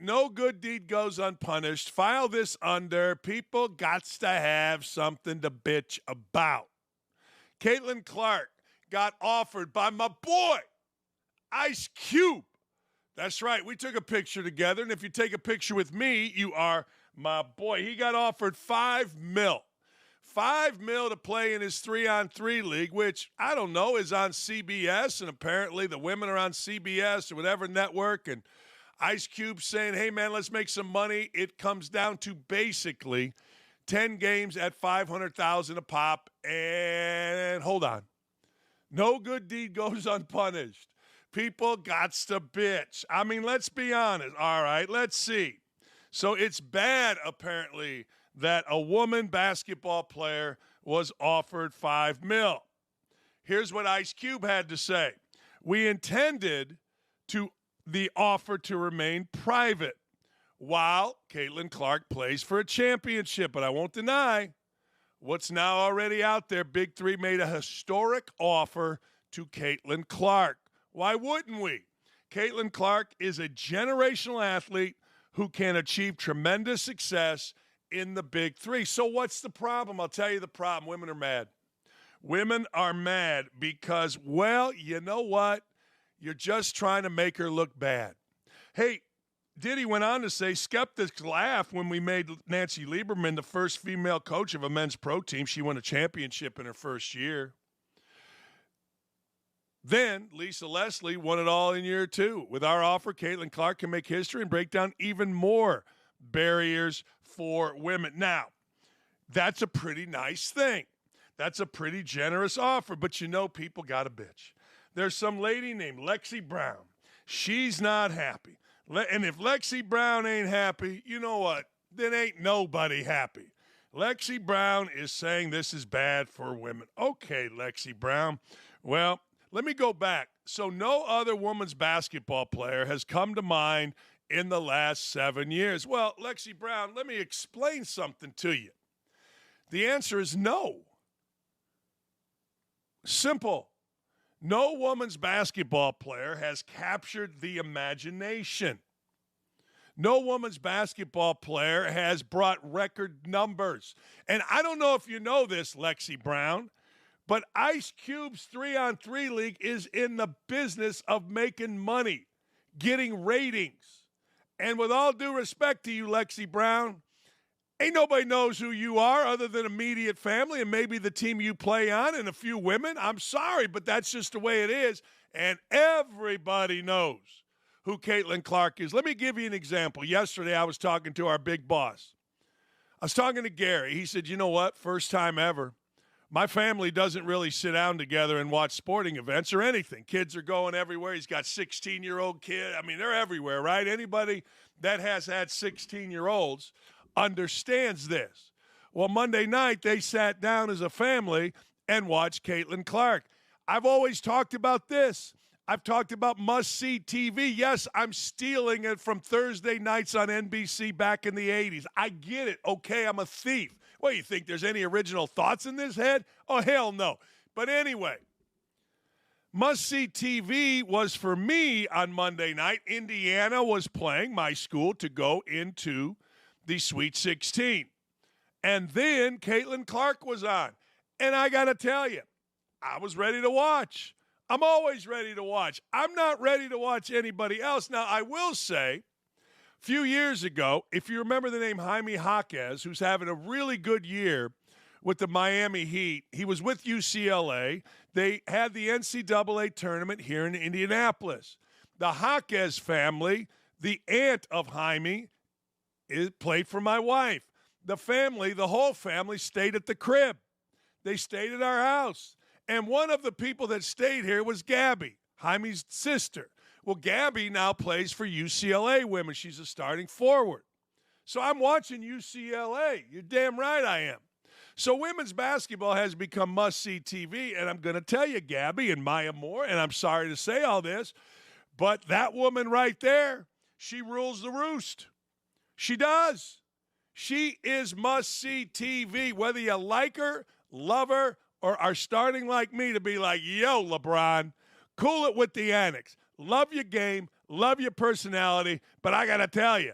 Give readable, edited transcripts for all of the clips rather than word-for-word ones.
no good deed goes unpunished. File this under. People gots to have something to bitch about. Caitlin Clark got offered by my boy, Ice Cube. That's right. We took a picture together, and if you take a picture with me, you are my boy. He got offered $5 million. $5 million to play in his 3-on-3 league, which, I don't know, is on CBS, and apparently the women are on CBS or whatever network, and Ice Cube saying, hey, man, let's make some money. It comes down to basically 10 games at $500,000 a pop, and hold on. No good deed goes unpunished. People gots to bitch. I mean, let's be honest. All right, let's see. So it's bad, apparently, that a woman basketball player was offered $5 million. Here's what Ice Cube had to say. We intended the offer to remain private while Caitlin Clark plays for a championship, but I won't deny what's now already out there. Big Three made a historic offer to Caitlin Clark. Why wouldn't we? Caitlin Clark is a generational athlete who can achieve tremendous success in the Big Three. So what's the problem? I'll tell you the problem. Women are mad. Women are mad because, well, you know what? You're just trying to make her look bad. Hey, Diddy went on to say, skeptics laugh when we made Nancy Lieberman the first female coach of a men's pro team. She won a championship in her first year. Then Lisa Leslie won it all in year 2. With our offer, Caitlin Clark can make history and break down even more barriers for women. Now, that's a pretty nice thing. That's a pretty generous offer, but you know people got a bitch. There's some lady named Lexi Brown. She's not happy. And if Lexi Brown ain't happy, you know what? Then ain't nobody happy. Lexi Brown is saying this is bad for women. Okay, Lexi Brown. Well, let me go back. So no other women's basketball player has come to mind in the last 7 years. Well, Lexi Brown, let me explain something to you. The answer is no. Simple. No women's basketball player has captured the imagination. No women's basketball player has brought record numbers. And I don't know if you know this, Lexi Brown, but Ice Cube's 3-on-3 league is in the business of making money, getting ratings. And with all due respect to you, Lexi Brown, ain't nobody knows who you are other than immediate family and maybe the team you play on and a few women. I'm sorry, but that's just the way it is. And everybody knows who Caitlin Clark is. Let me give you an example. Yesterday, I was talking to our big boss. I was talking to Gary. He said, you know what? First time ever. My family doesn't really sit down together and watch sporting events or anything. Kids are going everywhere. He's got 16-year-old kid. I mean, they're everywhere, right? Anybody that has had 16-year-olds understands this. Well, Monday night, they sat down as a family and watched Caitlin Clark. I've always talked about this. I've talked about must-see TV. Yes, I'm stealing it from Thursday nights on NBC back in the 80s. I get it. Okay, I'm a thief. What, you think there's any original thoughts in this head? Oh, hell no. But anyway, must-see TV was for me on Monday night. Indiana was playing my school to go into the Sweet 16. And then Caitlin Clark was on. And I got to tell you, I was ready to watch. I'm always ready to watch. I'm not ready to watch anybody else. Now, I will say, a few years ago, if you remember the name Jaime Jaquez, who's having a really good year with the Miami Heat, he was with UCLA. They had the NCAA tournament here in Indianapolis. The Jaquez family, the aunt of Jaime, played for my wife. The family, the whole family, stayed at the crib. They stayed at our house. And one of the people that stayed here was Gabby, Jaime's sister. Well, Gabby now plays for UCLA women. She's a starting forward. So I'm watching UCLA. You're damn right I am. So women's basketball has become must-see TV, and I'm going to tell you, Gabby and Maya Moore, and I'm sorry to say all this, but that woman right there, she rules the roost. She does. She is must-see TV, whether you like her, love her, or are starting like me to be like, yo, LeBron, cool it with the annex. Love your game, love your personality, but I got to tell you,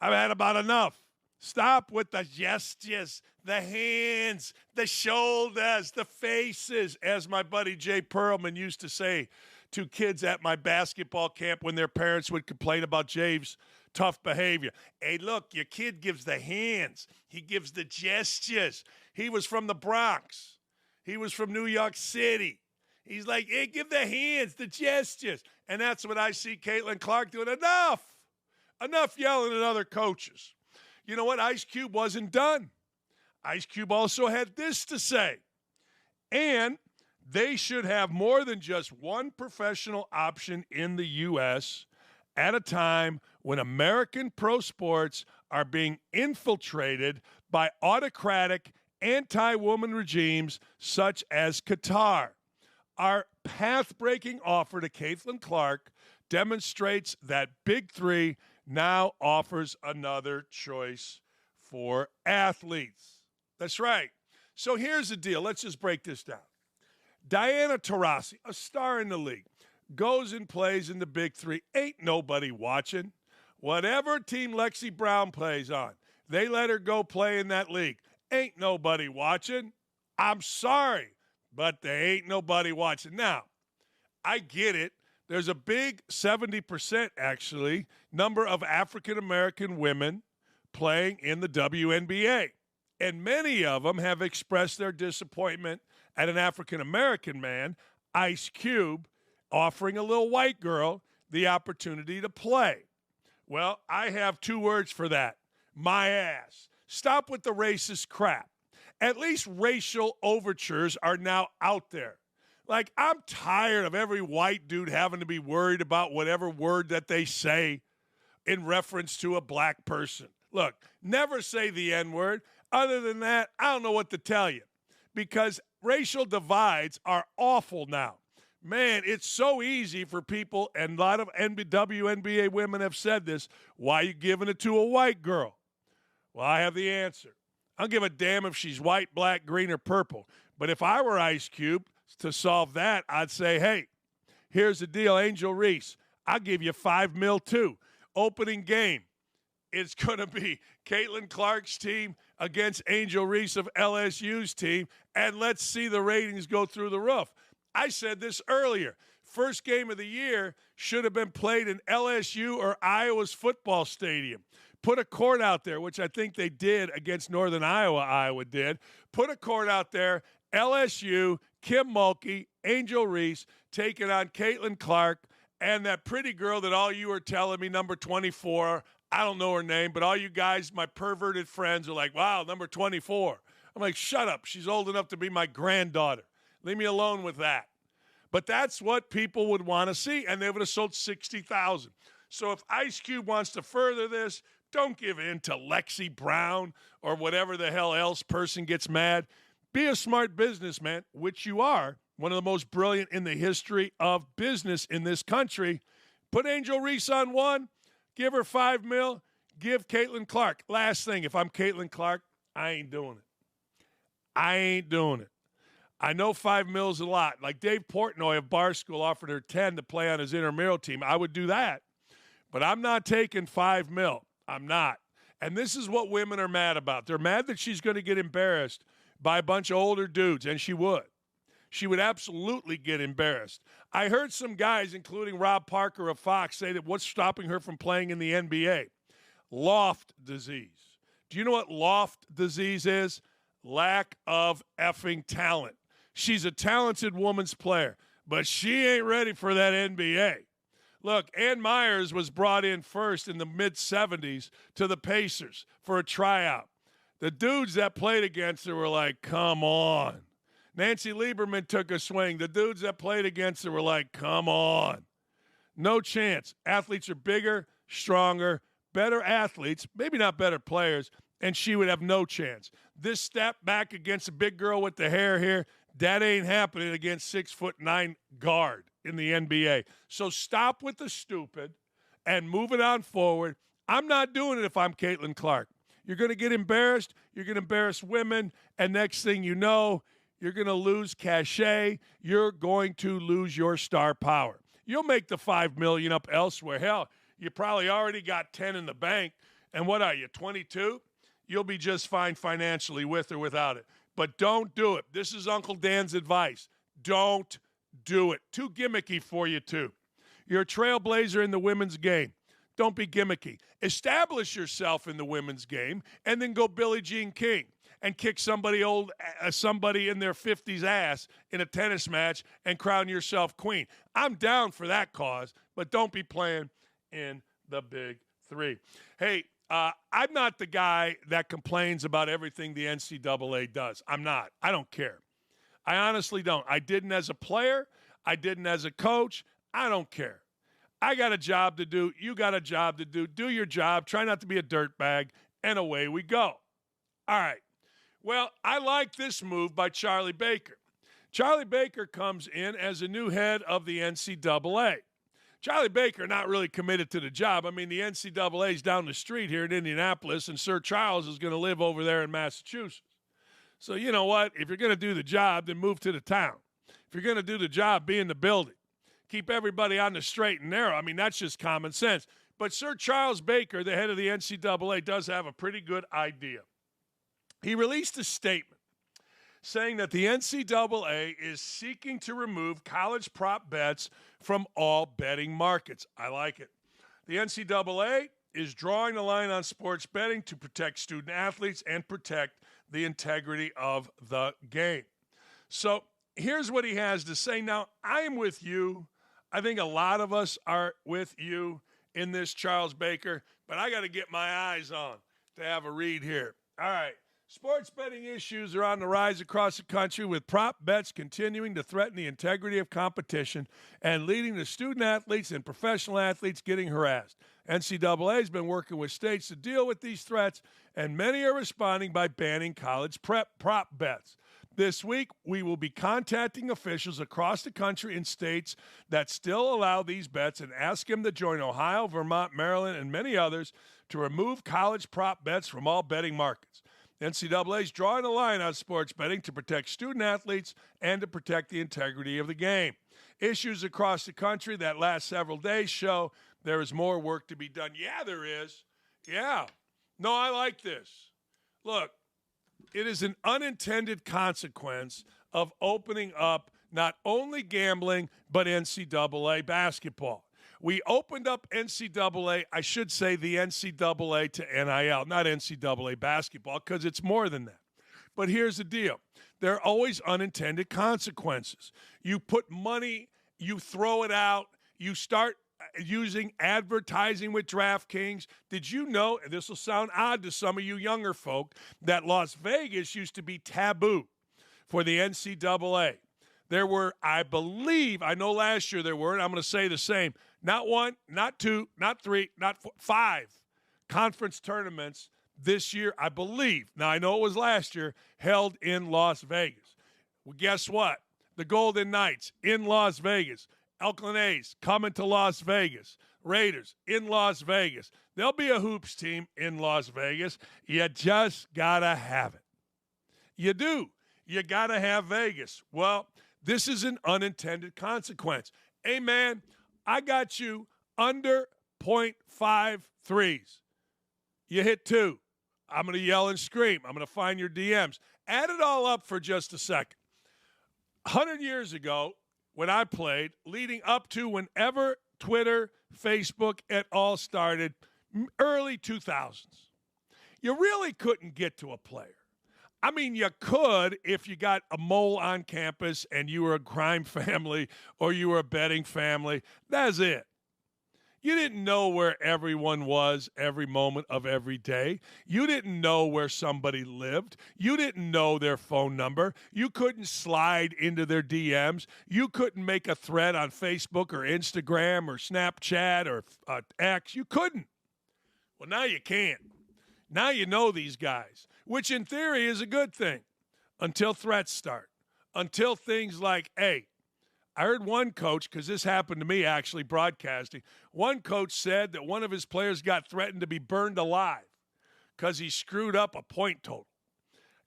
I've had about enough. Stop with the gestures, the hands, the shoulders, the faces, as my buddy Jay Perlman used to say to kids at my basketball camp when their parents would complain about Jay's tough behavior. Hey, look, your kid gives the hands. He gives the gestures. He was from the Bronx. He was from New York City. He's like, hey, give the hands, the gestures. And that's what I see Caitlin Clark doing. Enough yelling at other coaches. You know what? Ice Cube wasn't done. Ice Cube also had this to say. And they should have more than just one professional option in the U.S. at a time when American pro sports are being infiltrated by autocratic, anti-woman regimes such as Qatar. Our path-breaking offer to Caitlin Clark demonstrates that Big Three now offers another choice for athletes. That's right. So here's the deal. Let's just break this down. Diana Taurasi, a star in the league, goes and plays in the Big Three. Ain't nobody watching. Whatever team Lexi Brown plays on, they let her go play in that league. Ain't nobody watching. I'm sorry, but there ain't nobody watching. Now, I get it. There's a big 70%, actually, number of African-American women playing in the WNBA. And many of them have expressed their disappointment at an African-American man, Ice Cube, offering a little white girl the opportunity to play. Well, I have two words for that. My ass. Stop with the racist crap. At least racial overtures are now out there. Like, I'm tired of every white dude having to be worried about whatever word that they say in reference to a black person. Look, never say the N-word. Other than that, I don't know what to tell you, because racial divides are awful now. Man, it's so easy for people, and a lot of WNBA women have said this, why are you giving it to a white girl? Well, I have the answer. I don't give a damn if she's white, black, green, or purple. But if I were Ice Cube, to solve that, I'd say, hey, here's the deal, Angel Reese. I'll give you $5 million too. Opening game, it's going to be Caitlin Clark's team against Angel Reese of LSU's team, and let's see the ratings go through the roof. I said this earlier. First game of the year should have been played in LSU or Iowa's football stadium. Put a court out there, which I think they did against Northern Iowa. Iowa did. Put a court out there, LSU, Kim Mulkey, Angel Reese, taking on Caitlin Clark, and that pretty girl that all you are telling me, number 24, I don't know her name, but all you guys, my perverted friends, are like, wow, number 24. I'm like, shut up. She's old enough to be my granddaughter. Leave me alone with that. But that's what people would want to see, and they would have sold 60,000. So if Ice Cube wants to further this, don't give in to Lexi Brown or whatever the hell else person gets mad. Be a smart businessman, which you are, one of the most brilliant in the history of business in this country. Put Angel Reese on one, give her $5 million, give Caitlin Clark. Last thing, if I'm Caitlin Clark, I ain't doing it. I ain't doing it. I know $5 million is a lot. Like Dave Portnoy of Barstool offered her 10 to play on his intramural team. I would do that. But I'm not taking $5 million. I'm not. And this is what women are mad about. They're mad that she's going to get embarrassed by a bunch of older dudes, and she would. She would absolutely get embarrassed. I heard some guys, including Rob Parker of Fox, say that what's stopping her from playing in the NBA? Loft disease. Do you know what loft disease is? Lack of effing talent. She's a talented woman's player, but she ain't ready for that NBA. Look, Ann Myers was brought in first in the mid-'70s to the Pacers for a tryout. The dudes that played against her were like, come on. Nancy Lieberman took a swing. The dudes that played against her were like, come on. No chance. Athletes are bigger, stronger, better athletes, maybe not better players, and she would have no chance. This step back against a big girl with the hair here, that ain't happening against 6'9" guard in the NBA. So stop with the stupid and move it on forward. I'm not doing it if I'm Caitlin Clark. You're going to get embarrassed. You're going to embarrass women. And next thing you know, you're going to lose cachet. You're going to lose your star power. You'll make the $5 million up elsewhere. Hell, you probably already got 10 in the bank. And what are you, 22? You'll be just fine financially with or without it. But don't do it. This is Uncle Dan's advice. Don't do it. Too gimmicky for you, too. You're a trailblazer in the women's game. Don't be gimmicky. Establish yourself in the women's game and then go Billie Jean King and kick somebody in their 50s ass in a tennis match and crown yourself queen. I'm down for that cause, but don't be playing in the big three. Hey, I'm not the guy that complains about everything the NCAA does. I'm not. I don't care. I honestly don't. I didn't as a player. I didn't as a coach. I don't care. I got a job to do. You got a job to do. Do your job. Try not to be a dirtbag, and away we go. All right. Well, I like this move by Charlie Baker. Charlie Baker comes in as a new head of the NCAA. Charlie Baker not really committed to the job. I mean, the NCAA is down the street here in Indianapolis, and Sir Charles is going to live over there in Massachusetts. So you know what? If you're going to do the job, then move to the town. If you're going to do the job, be in the building. Keep everybody on the straight and narrow. I mean, that's just common sense. But Sir Charles Baker, the head of the NCAA, does have a pretty good idea. He released a statement saying that the NCAA is seeking to remove college prop bets from all betting markets. I like it. The NCAA is drawing the line on sports betting to protect student athletes and protect the integrity of the game. So here's what he has to say. Now, I am with you. I think a lot of us are with you in this, Charles Baker, but I got to get my eyes on to have a read here. All right. Sports betting issues are on the rise across the country, with prop bets continuing to threaten the integrity of competition and leading to student athletes and professional athletes getting harassed. NCAA has been working with states to deal with these threats, and many are responding by banning college prop bets. This week, we will be contacting officials across the country in states that still allow these bets and ask them to join Ohio, Vermont, Maryland, and many others to remove college prop bets from all betting markets. NCAA is drawing a line on sports betting to protect student athletes and to protect the integrity of the game. Issues across the country that last several days show there is more work to be done. Yeah, there is. Yeah. No, I like this. Look, it is an unintended consequence of opening up not only gambling, but NCAA basketball. We opened up NCAA, I should say the NCAA to NIL, not NCAA basketball, because it's more than that. But here's the deal. There are always unintended consequences. You put money, you throw it out, you start using advertising with DraftKings. Did you know, and this will sound odd to some of you younger folk, that Las Vegas used to be taboo for the NCAA? There were, I believe, I know last year there were, and I'm going to say the same, not one, not two, not three, not four, 5 conference tournaments this year, I believe. Now, I know it was last year, held in Las Vegas. Well, guess what? The Golden Knights in Las Vegas. Oakland A's coming to Las Vegas. Raiders in Las Vegas. There'll be a hoops team in Las Vegas. You just got to have it. You do. You got to have Vegas. Well, this is an unintended consequence. Hey, man, I got you under 0.5 threes. You hit 2. I'm going to yell and scream. I'm going to find your DMs. Add it all up for just a second. 100 years ago, when I played, leading up to whenever Twitter, Facebook, it all started, early 2000s, you really couldn't get to a player. I mean, you could if you got a mole on campus and you were a crime family or you were a betting family. That's it. You didn't know where everyone was every moment of every day. You didn't know where somebody lived. You didn't know their phone number. You couldn't slide into their DMs. You couldn't make a thread on Facebook or Instagram or Snapchat or X. You couldn't. Well, now you can. Now you know these guys, which in theory is a good thing until threats start, until things like, hey, I heard one coach, because this happened to me actually broadcasting, one coach said that one of his players got threatened to be burned alive because he screwed up a point total.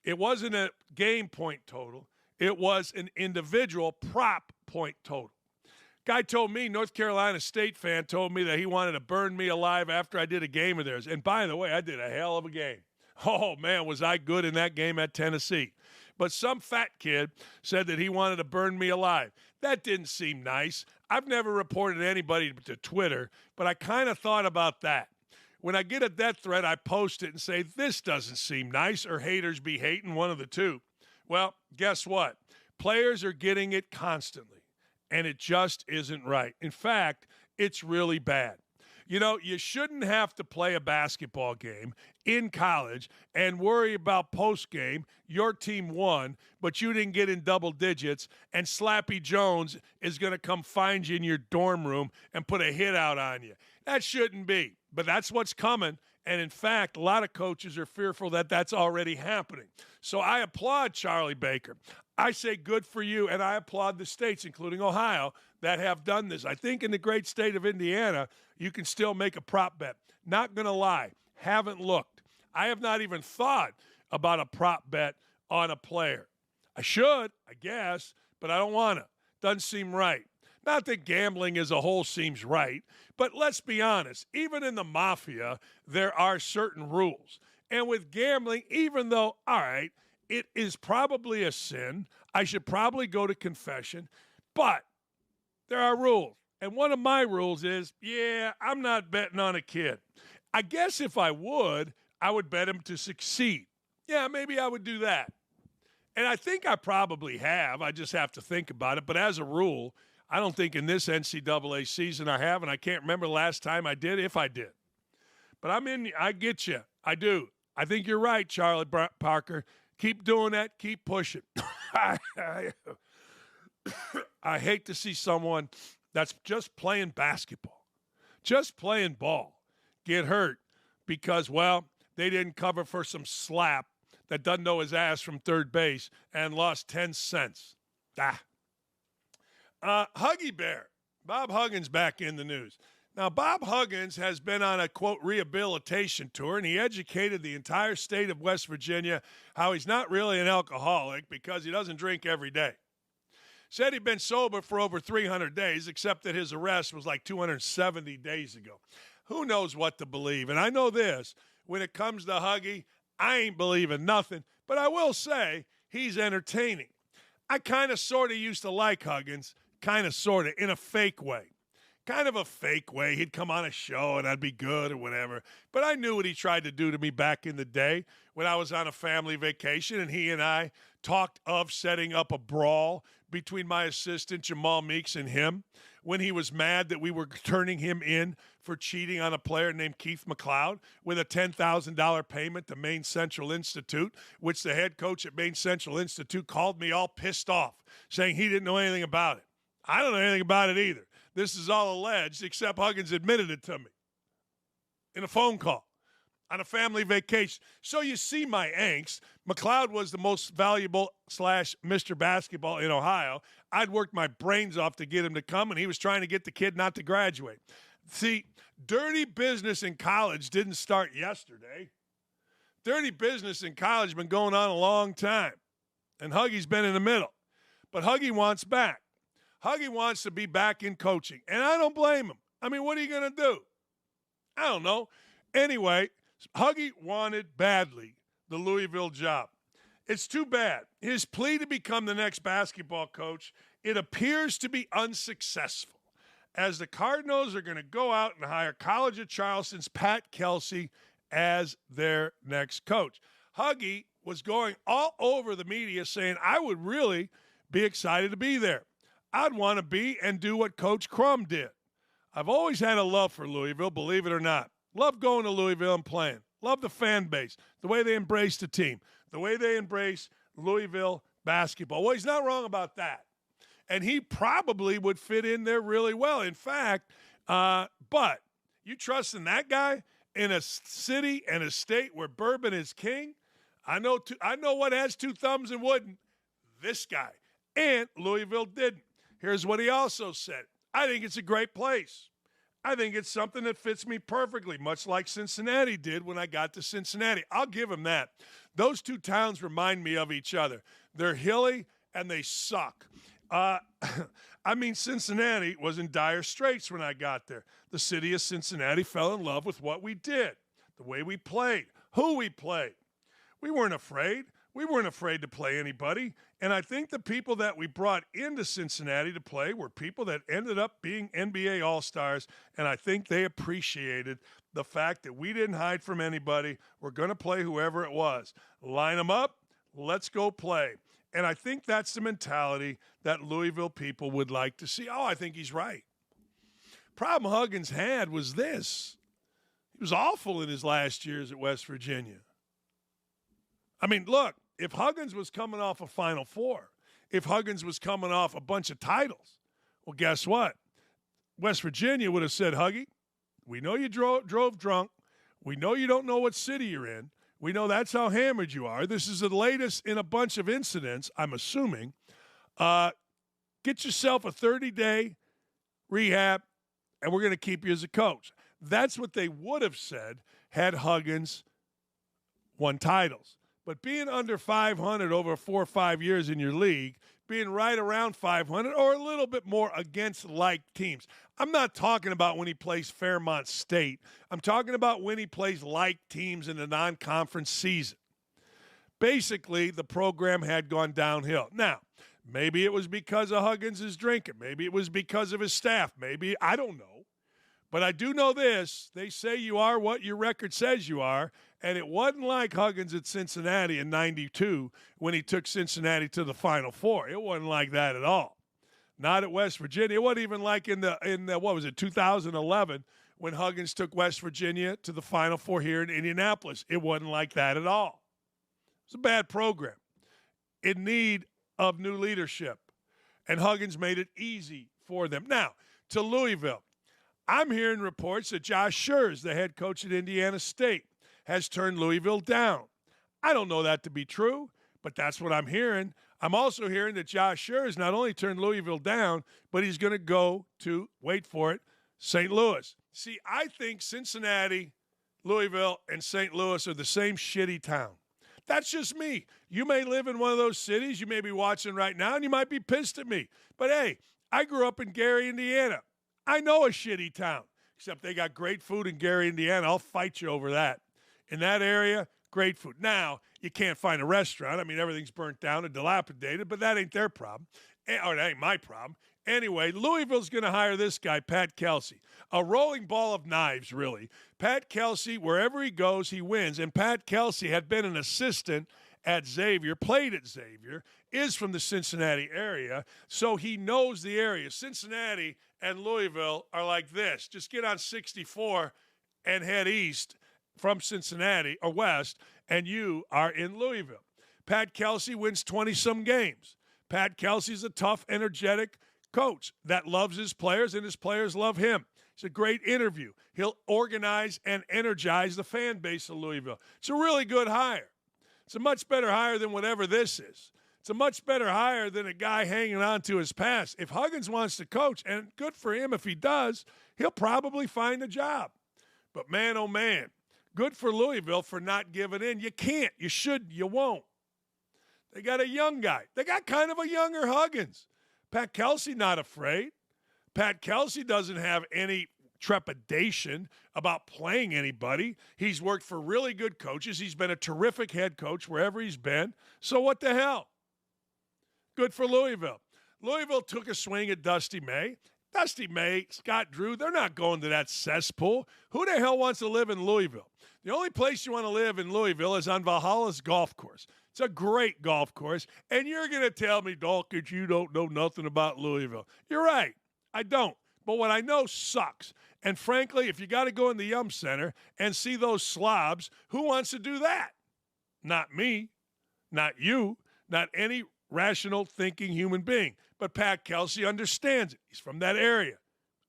It wasn't a game point total. It was an individual prop point total. Guy told me, North Carolina State fan told me that he wanted to burn me alive after I did a game of theirs. And by the way, I did a hell of a game. Oh, man, was I good in that game at Tennessee. But some fat kid said that he wanted to burn me alive. That didn't seem nice. I've never reported anybody to Twitter, but I kind of thought about that. When I get a death threat, I post it and say, this doesn't seem nice, or haters be hating, one of the two. Well, guess what? Players are getting it constantly, and it just isn't right. In fact, it's really bad. You know, you shouldn't have to play a basketball game in college and worry about post-game, your team won, but you didn't get in double digits, and Slappy Jones is going to come find you in your dorm room and put a hit out on you. That shouldn't be, but that's what's coming. And in fact, a lot of coaches are fearful that that's already happening. So I applaud Charlie Baker. I say good for you, and I applaud the states, including Ohio, that have done this. I think in the great state of Indiana, you can still make a prop bet. Not going to lie, haven't looked. I have not even thought about a prop bet on a player. I should, I guess, but I don't want to. Doesn't seem right. Not that gambling as a whole seems right, but let's be honest. Even in the mafia, there are certain rules. And with gambling, even though, all right, it is probably a sin, I should probably go to confession, but there are rules. And one of my rules is, I'm not betting on a kid. I guess if I would bet him to succeed. Yeah, maybe I would do that. And I think I probably have. I just have to think about it. But as a rule, I don't think in this NCAA season I have, and I can't remember the last time I did, if I did. But I get you. I do. I think you're right, Charlie Parker. Keep doing that. Keep pushing. I hate to see someone that's just playing basketball, just playing ball, get hurt because, well, they didn't cover for some slap that doesn't know his ass from third base and lost 10 cents. Huggy Bear. Bob Huggins back in the news. Now, Bob Huggins has been on a, quote, rehabilitation tour, and he educated the entire state of West Virginia how he's not really an alcoholic because he doesn't drink every day. Said he'd been sober for over 300 days, except that his arrest was like 270 days ago. Who knows what to believe? And I know this, when it comes to Huggy, I ain't believing nothing, but I will say he's entertaining. I kind of sort of used to like Huggins, kind of sort of, in a fake way. Kind of a fake way. He'd come on a show and I'd be good or whatever. But I knew what he tried to do to me back in the day when I was on a family vacation and he and I talked of setting up a brawl between my assistant Jamal Meeks and him when he was mad that we were turning him in for cheating on a player named Keith McLeod with a $10,000 payment to Maine Central Institute, which the head coach at Maine Central Institute called me all pissed off, saying he didn't know anything about it. I don't know anything about it either. This is all alleged, except Huggins admitted it to me in a phone call on a family vacation. So you see my angst. McLeod was the most valuable / Mr. Basketball in Ohio. I'd worked my brains off to get him to come, and he was trying to get the kid not to graduate. See, dirty business in college didn't start yesterday. Dirty business in college has been going on a long time, and Huggy's been in the middle. But Huggy wants back. Huggy wants to be back in coaching, and I don't blame him. I mean, what are you going to do? I don't know. Anyway, Huggy wanted badly the Louisville job. It's too bad. His plea to become the next basketball coach, it appears to be unsuccessful, as the Cardinals are going to go out and hire College of Charleston's Pat Kelsey as their next coach. Huggy was going all over the media saying, I would really be excited to be there. I'd want to be and do what Coach Crum did. I've always had a love for Louisville, believe it or not. Love going to Louisville and playing. Love the fan base, the way they embrace the team, the way they embrace Louisville basketball. Well, he's not wrong about that. And he probably would fit in there really well. In fact, but you trust in that guy in a city and a state where bourbon is king? I know what has two thumbs and wouldn't. This guy. And Louisville didn't. Here's what he also said. I think it's a great place. I think it's something that fits me perfectly, much like Cincinnati did when I got to Cincinnati. I'll give him that. Those two towns remind me of each other. They're hilly and they suck. Uh, I mean, Cincinnati was in dire straits when I got there. The city of Cincinnati fell in love with what we did, the way we played, who we played. We weren't afraid. We weren't afraid to play anybody. And I think the people that we brought into Cincinnati to play were people that ended up being NBA All-Stars. And I think they appreciated the fact that we didn't hide from anybody. We're going to play whoever it was. Line them up. Let's go play. And I think that's the mentality that Louisville people would like to see. Oh, I think he's right. Problem Huggins had was this. He was awful in his last years at West Virginia. I mean, look, if Huggins was coming off a Final Four, if Huggins was coming off a bunch of titles, well, guess what? West Virginia would have said, Huggy, we know you drove drunk. We know you don't know what city you're in. We know that's how hammered you are. This is the latest in a bunch of incidents, I'm assuming. Get yourself a 30-day rehab, and we're going to keep you as a coach. That's what they would have said had Huggins won titles. But being under 500 over 4 or 5 years in your league, being right around 500 or a little bit more against like teams. I'm not talking about when he plays Fairmont State. I'm talking about when he plays like teams in the non-conference season. Basically, the program had gone downhill. Now, maybe it was because of Huggins' drinking. Maybe it was because of his staff. Maybe, I don't know. But I do know this. They say you are what your record says you are. And it wasn't like Huggins at Cincinnati in 92 when he took Cincinnati to the Final Four. It wasn't like that at all. Not at West Virginia. It wasn't even like in the 2011 when Huggins took West Virginia to the Final Four here in Indianapolis. It wasn't like that at all. It's a bad program in need of new leadership. And Huggins made it easy for them. Now, to Louisville. I'm hearing reports that Josh Scherz, the head coach at Indiana State, has turned Louisville down. I don't know that to be true, but that's what I'm hearing. I'm also hearing that Josh Scherz not only turned Louisville down, but he's going to go to, wait for it, St. Louis. See, I think Cincinnati, Louisville, and St. Louis are the same shitty town. That's just me. You may live in one of those cities. You may be watching right now, and you might be pissed at me. But, hey, I grew up in Gary, Indiana. I know a shitty town, except they got great food in Gary, Indiana. I'll fight you over that. In that area, great food. Now, you can't find a restaurant. I mean, everything's burnt down and dilapidated, but that ain't their problem. Or that ain't my problem. Anyway, Louisville's going to hire this guy, Pat Kelsey. A rolling ball of knives, really. Pat Kelsey, wherever he goes, he wins. And Pat Kelsey had been an assistant at Xavier, played at Xavier, is from the Cincinnati area, so he knows the area. Cincinnati and Louisville are like this. Just get on 64 and head east from Cincinnati or west, and you are in Louisville. Pat Kelsey wins 20-some games. Pat Kelsey's a tough, energetic coach that loves his players, and his players love him. It's a great interview. He'll organize and energize the fan base of Louisville. It's a really good hire. It's a much better hire than whatever this is. It's a much better hire than a guy hanging on to his past. If Huggins wants to coach, and good for him if he does, he'll probably find a job. But man, oh man, good for Louisville for not giving in. You can't. You shouldn't. You won't. They got a young guy. They got kind of a younger Huggins. Pat Kelsey not afraid. Pat Kelsey doesn't have any trepidation about playing anybody. He's worked for really good coaches. He's been a terrific head coach wherever he's been. So what the hell? Good for Louisville. Louisville took a swing at Dusty May. Dusty May, Scott Drew, they're not going to that cesspool. Who the hell wants to live in Louisville? The only place you want to live in Louisville is on Valhalla's golf course. It's a great golf course. And you're going to tell me, Dakich, you don't know nothing about Louisville. You're right. I don't. But what I know sucks. And frankly, if you got to go in the Yum Center and see those slobs, who wants to do that? Not me, not you, not any rational thinking human being. But Pat Kelsey understands it. He's from that area.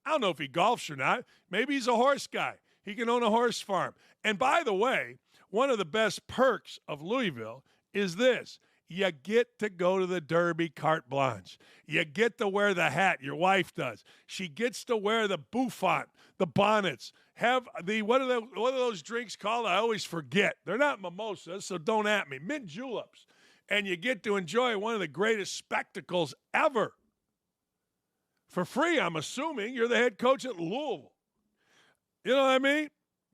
I don't know if he golfs or not. Maybe he's a horse guy. He can own a horse farm. And by the way, one of the best perks of Louisville is this. You get to go to the Derby carte blanche. You get to wear the hat. Your wife does. She gets to wear the bouffant, the bonnets. Have the what are those drinks called? I always forget. They're not mimosas, so don't at me. Mint juleps. And you get to enjoy one of the greatest spectacles ever For free, I'm assuming. You're the head coach at Louisville. You know what I mean?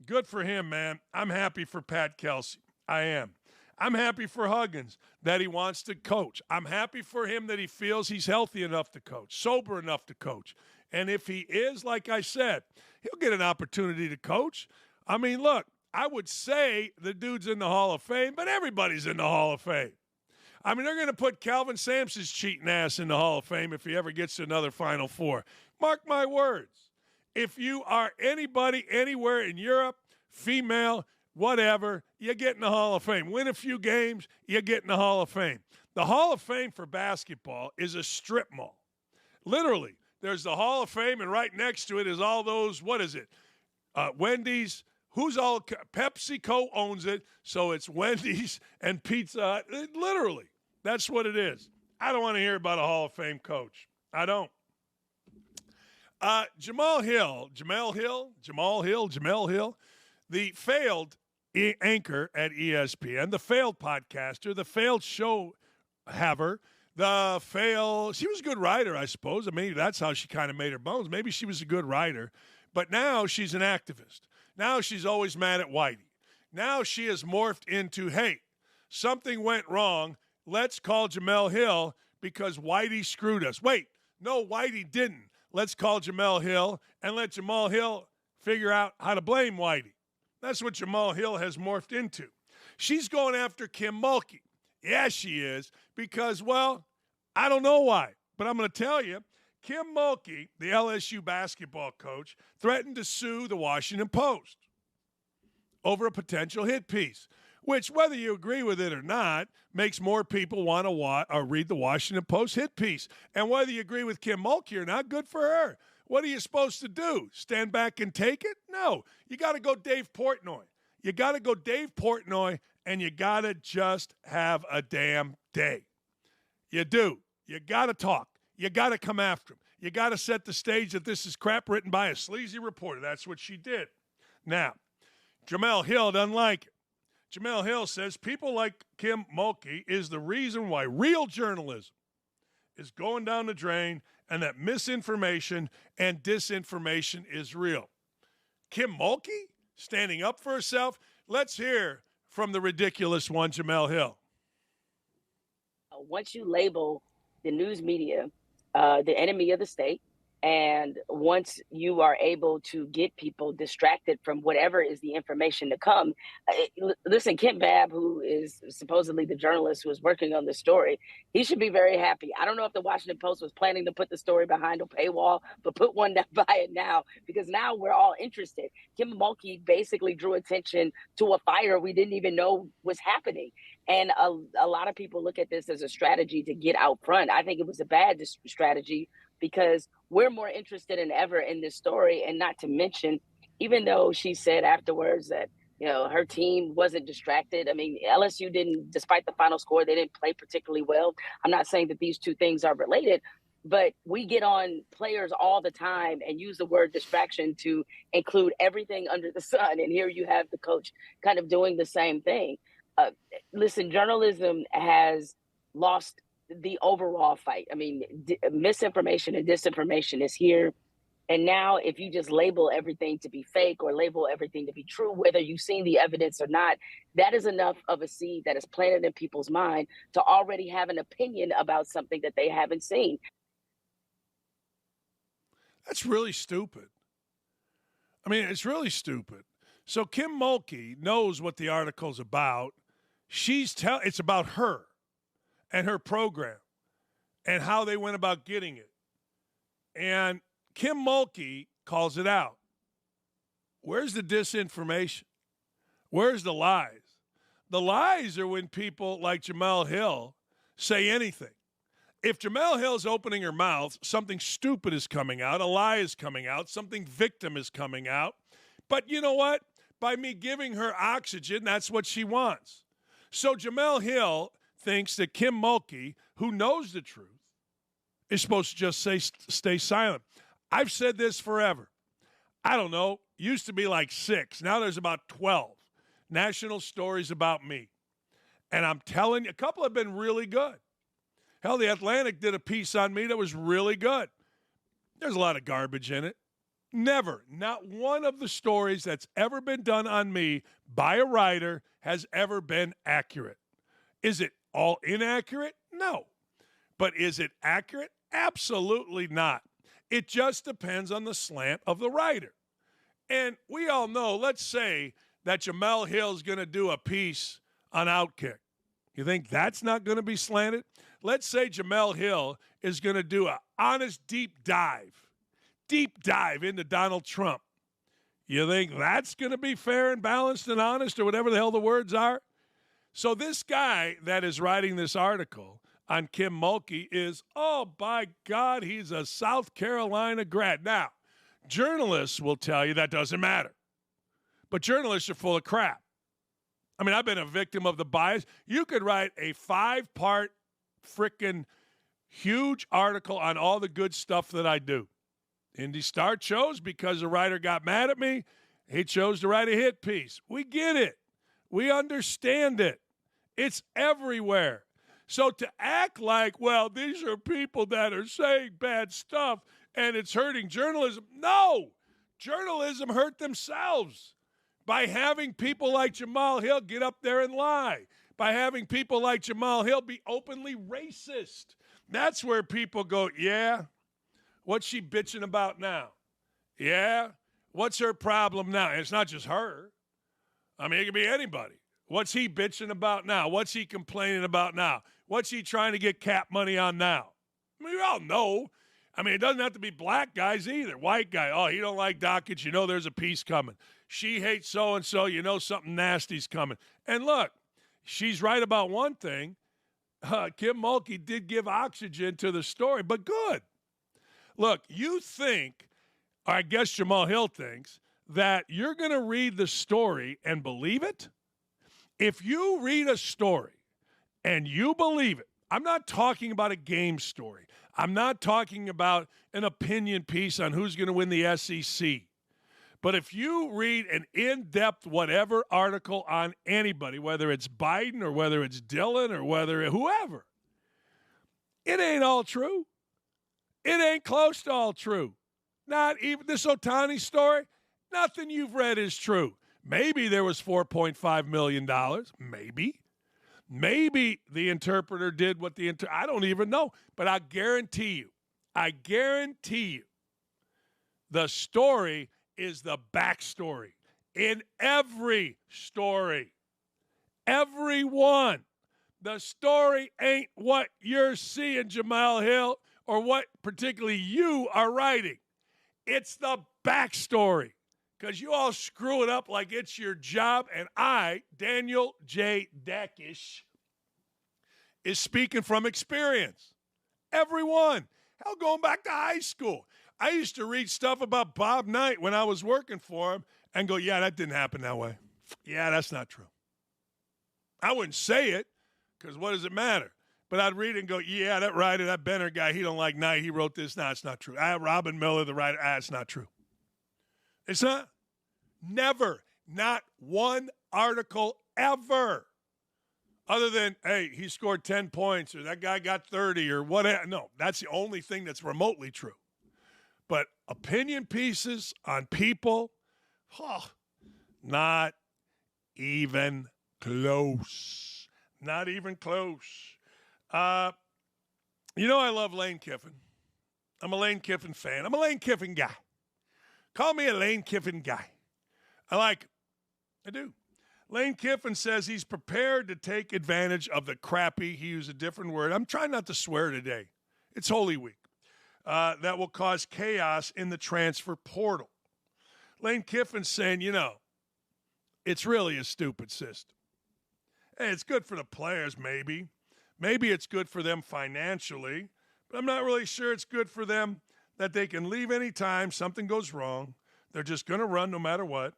Good for him, man. I'm happy for Pat Kelsey. I am. I'm happy for Huggins that he wants to coach. I'm happy for him that he feels he's healthy enough to coach, sober enough to coach. And if he is, like I said, he'll get an opportunity to coach. I mean, look, I would say the dude's in the Hall of Fame, but everybody's in the Hall of Fame. I mean, they're going to put Calvin Sampson's cheating ass in the Hall of Fame if he ever gets to another Final Four. Mark my words. If you are anybody anywhere in Europe, female, whatever, you get in the Hall of Fame. Win a few games, you get in the Hall of Fame. The Hall of Fame for basketball is a strip mall. Literally, there's the Hall of Fame, and right next to it is all those, what is it? Wendy's. Who's all? PepsiCo owns it, so it's Wendy's and Pizza Hut. Literally, that's what it is. I don't want to hear about a Hall of Fame coach. I don't. Jemele Hill, the failed anchor at ESPN, the failed podcaster, the failed show haver, she was a good writer, I suppose. I mean, that's how she kind of made her bones. Maybe she was a good writer, but now she's an activist. Now she's always mad at Whitey. Now she has morphed into, hey, something went wrong. Let's call Jemele Hill because Whitey screwed us. Wait, no, Whitey didn't. Let's call Jemele Hill and let Jemele Hill figure out how to blame Whitey. That's what Jemele Hill has morphed into. She's going after Kim Mulkey. Yeah, she is, because, well, I don't know why, but I'm going to tell you, Kim Mulkey, the LSU basketball coach, threatened to sue the Washington Post over a potential hit piece, which, whether you agree with it or not, makes more people want to read the Washington Post hit piece. And whether you agree with Kim Mulkey or not, good for her. What are you supposed to do? Stand back and take it? No. You got to go Dave Portnoy. You got to go Dave Portnoy, and you got to just have a damn day. You do. You got to talk. You got to come after him. You got to set the stage that this is crap written by a sleazy reporter. That's what she did. Now, Jemele Hill doesn't like it. Jemele Hill says people like Kim Mulkey is the reason why real journalism is going down the drain and that misinformation and disinformation is real. Kim Mulkey standing up for herself? Let's hear from the ridiculous one, Jemele Hill. Once you label the news media the enemy of the state, and once you are able to get people distracted from whatever is the information to come, listen, Kent Babb, who is supposedly the journalist who is working on the story, he should be very happy. I don't know if the Washington Post was planning to put the story behind a paywall, but put one down by it now, because now we're all interested. Kim Mulkey basically drew attention to a fire we didn't even know was happening. And a lot of people look at this as a strategy to get out front. I think it was a bad strategy, because we're more interested than ever in this story. And not to mention, even though she said afterwards that, you know, her team wasn't distracted. I mean, LSU didn't, despite the final score, they didn't play particularly well. I'm not saying that these two things are related, but we get on players all the time and use the word distraction to include everything under the sun. And here you have the coach kind of doing the same thing. Listen, journalism has lost the overall fight. I mean, misinformation and disinformation is here. And now if you just label everything to be fake or label everything to be true, whether you've seen the evidence or not, that is enough of a seed that is planted in people's mind to already have an opinion about something that they haven't seen. That's really stupid. I mean, it's really stupid. So Kim Mulkey knows what the article's about. It's about her and her program and how they went about getting it. And Kim Mulkey calls it out. Where's the disinformation? Where's the lies? The lies are when people like Jemele Hill say anything. If Jemele Hill's opening her mouth, something stupid is coming out, a lie is coming out, something victim is coming out. But you know what? By me giving her oxygen, that's what she wants. So Jemele Hill thinks that Kim Mulkey, who knows the truth, is supposed to just stay silent. I've said this forever. I don't know. Used to be like 6. Now there's about 12 national stories about me. And I'm telling you, a couple have been really good. Hell, The Atlantic did a piece on me that was really good. There's a lot of garbage in it. Never, not one of the stories that's ever been done on me by a writer has ever been accurate. Is it all inaccurate? No. But is it accurate? Absolutely not. It just depends on the slant of the writer. And we all know, let's say that Jemele Hill is going to do a piece on OutKick. You think that's not going to be slanted? Let's say Jemele Hill is going to do an honest deep dive into Donald Trump. You think that's going to be fair and balanced and honest or whatever the hell the words are? So this guy that is writing this article on Kim Mulkey is, oh, by God, he's a South Carolina grad. Now, journalists will tell you that doesn't matter. But journalists are full of crap. I mean, I've been a victim of the bias. You could write a 5-part freaking huge article on all the good stuff that I do. Indy Star chose because the writer got mad at me. He chose to write a hit piece. We get it. We understand it. It's everywhere. So to act like, well, these are people that are saying bad stuff and it's hurting journalism. No, journalism hurt themselves by having people like Jemele Hill get up there and lie, by having people like Jemele Hill be openly racist. That's where people go, yeah, what's she bitching about now? Yeah, what's her problem now? And it's not just her. I mean, it could be anybody. What's he bitching about now? What's he complaining about now? What's he trying to get cap money on now? I mean, we all know. I mean, it doesn't have to be black guys either. White guy, oh, he don't like Dakich. You know there's a piece coming. She hates so-and-so. You know something nasty's coming. And look, she's right about one thing. Kim Mulkey did give oxygen to the story, but good. Look, you think, or I guess Jemele Hill thinks, that you're going to read the story and believe it? If you read a story and you believe it, I'm not talking about a game story. I'm not talking about an opinion piece on who's going to win the SEC. But if you read an in-depth whatever article on anybody, whether it's Biden or whether it's Dylan or whether whoever, it ain't all true. It ain't close to all true. Not even this Ohtani story. Nothing you've read is true. Maybe there was $4.5 million. Maybe. Maybe the interpreter did what the I don't even know. But I guarantee you, the story is the backstory. In every story, every one, the story ain't what you're seeing, Jemele Hill, or what particularly you are writing. It's the backstory. Because you all screw it up like it's your job. And I, Daniel J. Dakich, is speaking from experience. Everyone. Hell, going back to high school. I used to read stuff about Bob Knight when I was working for him and go, yeah, that didn't happen that way. Yeah, that's not true. I wouldn't say it because what does it matter? But I'd read it and go, yeah, that writer, that Benner guy, he don't like Knight. He wrote this. No, it's not true. Robin Miller, the writer, it's not true. It's not. Never. Not one article ever. Other than, hey, he scored 10 points or that guy got 30 or whatever. No, that's the only thing that's remotely true. But opinion pieces on people, not even close. Not even close. You know I love Lane Kiffin. I'm a Lane Kiffin fan. I'm a Lane Kiffin guy. Call me a Lane Kiffin guy. I like him. I do. Lane Kiffin says he's prepared to take advantage of the crappy, he used a different word. I'm trying not to swear today. It's Holy Week. That will cause chaos in the transfer portal. Lane Kiffin's saying, it's really a stupid system. Hey, it's good for the players, maybe. Maybe it's good for them financially, but I'm not really sure it's good for them that they can leave anytime something goes wrong. They're just going to run no matter what.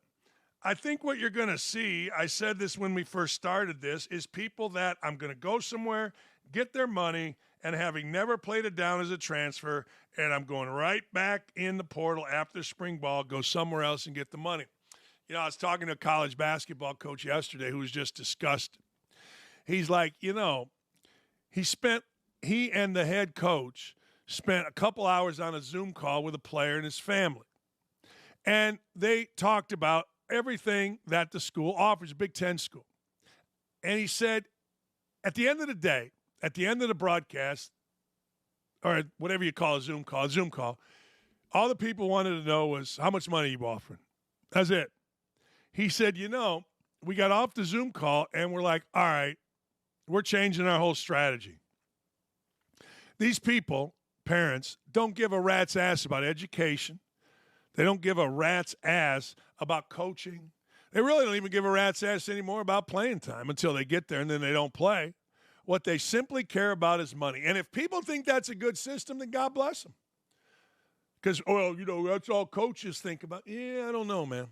I think what you're going to see, I said this when we first started this, is people that I'm going to go somewhere, get their money, and having never played it down as a transfer, and I'm going right back in the portal after spring ball, go somewhere else and get the money. I was talking to a college basketball coach yesterday who was just disgusted. He's like, he and the head coach spent a couple hours on a Zoom call with a player and his family. And they talked about everything that the school offers, Big Ten school. And he said, at the end of the day, at the end of the broadcast, or whatever you call a Zoom call, all the people wanted to know was, how much money are you offering? That's it. He said, we got off the Zoom call and we're like, all right, we're changing our whole strategy. These people, parents, don't give a rat's ass about education. They don't give a rat's ass about coaching. They really don't even give a rat's ass anymore about playing time until they get there and then they don't play. What they simply care about is money. And if people think that's a good system, then God bless them. Because, that's all coaches think about. Yeah, I don't know, man.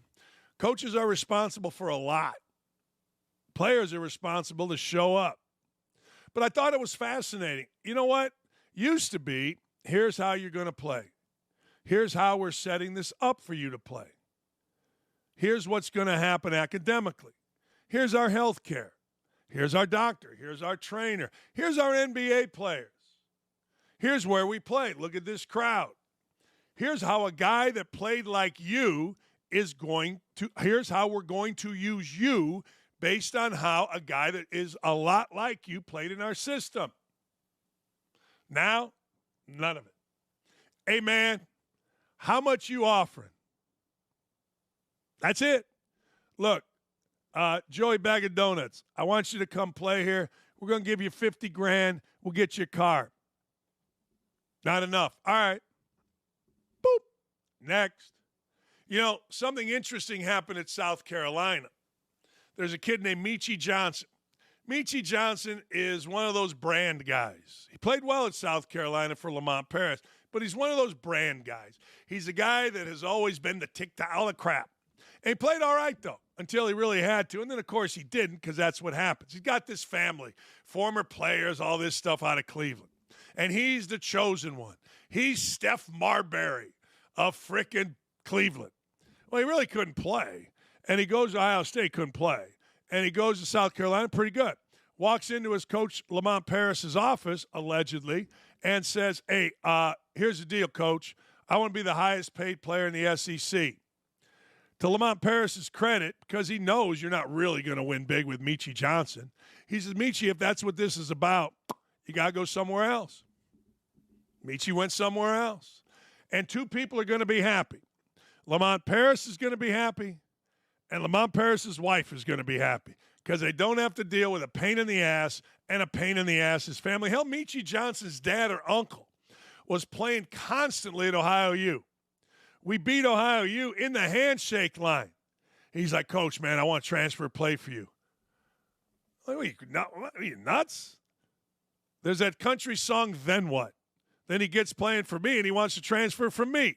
Coaches are responsible for a lot. Players are responsible to show up. But I thought it was fascinating. You know what? Used to be, here's how you're going to play. Here's how we're setting this up for you to play. Here's what's going to happen academically. Here's our health care. Here's our doctor. Here's our trainer. Here's our NBA players. Here's where we play. Look at this crowd. Here's how a guy that played like you is going to, here's how we're going to use you based on how a guy that is a lot like you played in our system. Now, none of it. Hey, man, how much you offering? That's it. Look, Joey Bag of Donuts, I want you to come play here. We're going to give you $50,000. We'll get you a car. Not enough. All right. Boop. Next. Something interesting happened at South Carolina. There's a kid named Meechie Johnson. Meechie Johnson is one of those brand guys. He played well at South Carolina for Lamont Paris, but he's one of those brand guys. He's a guy that has always been the all the crap. And he played all right, though, until he really had to. And then, of course, he didn't, because that's what happens. He's got this family, former players, all this stuff out of Cleveland. And he's the chosen one. He's Steph Marbury of frickin' Cleveland. Well, he really couldn't play. And he goes to Ohio State, couldn't play. And he goes to South Carolina, pretty good. Walks into his coach, Lamont Paris's office, allegedly, and says, hey, here's the deal, coach. I want to be the highest paid player in the SEC. To Lamont Paris's credit, because he knows you're not really going to win big with Meechie Johnson, he says, Meechie, if that's what this is about, you got to go somewhere else. Meechie went somewhere else. And two people are going to be happy. Lamont Paris is going to be happy, and Lamont Paris's wife is going to be happy because they don't have to deal with a pain in the ass and a pain in the ass his family. Hell, Meechie Johnson's dad or uncle was playing constantly at Ohio U. We beat Ohio U in the handshake line. He's like, Coach, man, I want to transfer play for you. Like, are you nuts? There's that country song, Then What? Then he gets playing for me and he wants to transfer from me.